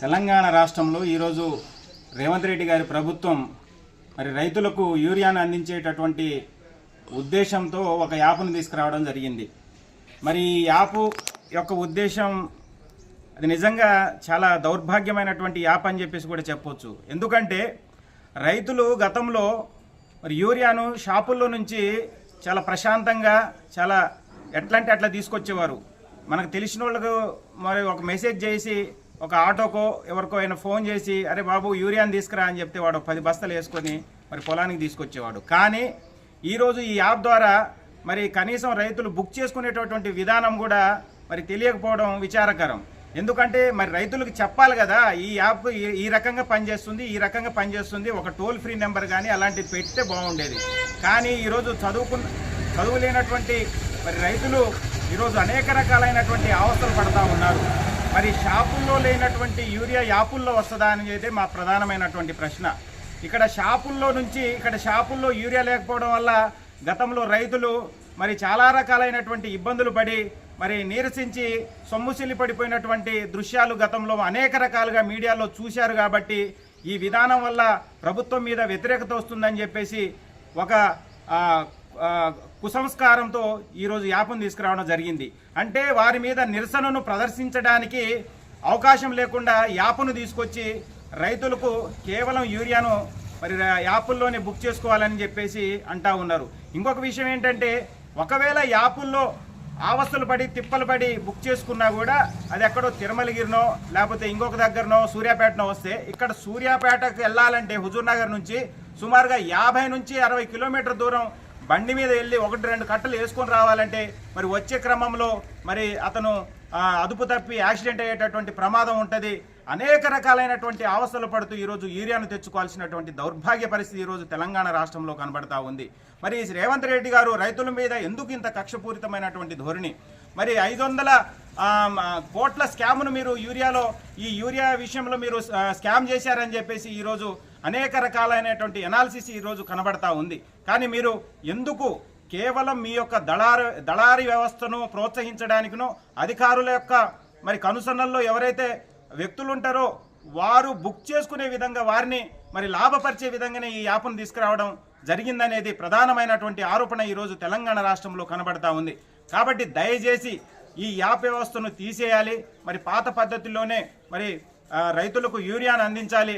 తెలంగాణ రాష్ట్రంలో ఈరోజు రేవంత్ రెడ్డి గారి ప్రభుత్వం మరి రైతులకు యూరియాను అందించేటటువంటి ఉద్దేశంతో ఒక యాప్ను తీసుకురావడం జరిగింది. మరి ఈ యాప్ యొక్క ఉద్దేశం అది నిజంగా చాలా దౌర్భాగ్యమైనటువంటి యాప్ అని చెప్పేసి కూడా చెప్పొచ్చు. ఎందుకంటే రైతులు గతంలో మరి యూరియాను షాపుల్లో నుంచి చాలా ప్రశాంతంగా చాలా ఎట్లంటే అట్లా తీసుకొచ్చేవారు. మనకు తెలిసిన వాళ్ళకు మరి ఒక మెసేజ్ చేసి ఒక ఆటోకో ఎవరికో అయినా ఫోన్ చేసి అరే బాబు యూరియాని తీసుకురా అని చెప్తే వాడు 10 బస్తాలు వేసుకొని మరి పొలానికి తీసుకొచ్చేవాడు. కానీ ఈరోజు ఈ యాప్ ద్వారా మరి కనీసం రైతులు బుక్ చేసుకునేటటువంటి విధానం కూడా మరి తెలియకపోవడం విచారకరం. ఎందుకంటే మరి రైతులకు చెప్పాలి కదా ఈ యాప్ ఈ రకంగా పనిచేస్తుంది, ఈ రకంగా పనిచేస్తుంది, ఒక టోల్ ఫ్రీ నెంబర్ కానీ అలాంటిది పెడితే బాగుండేది. కానీ ఈరోజు చదువు లేనటువంటి మరి రైతులు ఈరోజు అనేక రకాలైనటువంటి అవస్థలు పడతా ఉన్నారు. మరి షాపుల్లో లేనటువంటి యూరియా యాపుల్లో వస్తుందా అనేది మా ప్రధానమైనటువంటి ప్రశ్న. ఇక్కడ షాపుల్లో యూరియా లేకపోవడం వల్ల గతంలో రైతులు మరి చాలా రకాలైనటువంటి ఇబ్బందులు పడి మరి నీరసించి సొమ్ముసిల్లి పడిపోయినటువంటి దృశ్యాలు గతంలో అనేక రకాలుగా మీడియాలో చూశారు. కాబట్టి ఈ విధానం వల్ల ప్రభుత్వం మీద వ్యతిరేకత వస్తుందని చెప్పేసి ఒక కుసంస్కారంతో ఈరోజు యాప్ను తీసుకురావడం జరిగింది. అంటే వారి మీద నిరసనను ప్రదర్శించడానికి అవకాశం లేకుండా యాప్ను తీసుకొచ్చి రైతులకు కేవలం యూరియాను మరి యాపుల్లోనే బుక్ చేసుకోవాలని చెప్పేసి అంటా ఉన్నారు. ఇంకొక విషయం ఏంటంటే ఒకవేళ యాపుల్లో ఆవస్థలు పడి తిప్పలు పడి బుక్ చేసుకున్నా కూడా అది ఎక్కడో తిరుమలగిరినో లేకపోతే ఇంకొక దగ్గరనో సూర్యాపేటనో వస్తే ఇక్కడ సూర్యాపేటకు వెళ్ళాలంటే హుజూర్నగర్ నుంచి సుమారుగా 50 నుంచి 60 కిలోమీటర్ దూరం బండి మీద వెళ్ళి 1-2 కట్టలు వేసుకొని రావాలంటే మరి వచ్చే క్రమంలో మరి అతను అదుపు తప్పి యాక్సిడెంట్ అయ్యేటటువంటి ప్రమాదం ఉంటుంది. అనేక రకాలైనటువంటి అవస్థలు పడుతూ ఈరోజు యూరియాను తెచ్చుకోవాల్సినటువంటి దౌర్భాగ్య పరిస్థితి ఈరోజు తెలంగాణ రాష్ట్రంలో కనబడతా ఉంది. మరి రేవంత్ రెడ్డి గారు రైతుల మీద ఎందుకు ఇంత కక్షపూరితమైనటువంటి ధోరణి? మరి 500 కోట్ల స్కామ్ను మీరు యూరియా విషయంలో మీరు స్కామ్ చేశారని చెప్పేసి ఈరోజు అనేక రకాలైనటువంటి ఎనాలిసిస్ ఈరోజు కనబడతా ఉంది. కానీ మీరు ఎందుకు కేవలం మీ యొక్క దళారీ వ్యవస్థను ప్రోత్సహించడానికినో అధికారుల యొక్క మరి కనుసన్నల్లో ఎవరైతే వ్యక్తులు ఉంటారో వారు బుక్ చేసుకునే విధంగా వారిని మరి లాభపరిచే విధంగానే ఈ యాప్ను తీసుకురావడం జరిగిందనేది ప్రధానమైనటువంటి ఆరోపణ ఈరోజు తెలంగాణ రాష్ట్రంలో కనబడతా ఉంది. కాబట్టి దయచేసి ఈ యాప్ వ్యవస్థను తీసేయాలి. మరి పాత పద్ధతిలోనే మరి రైతులకు యూరియాను అందించాలి.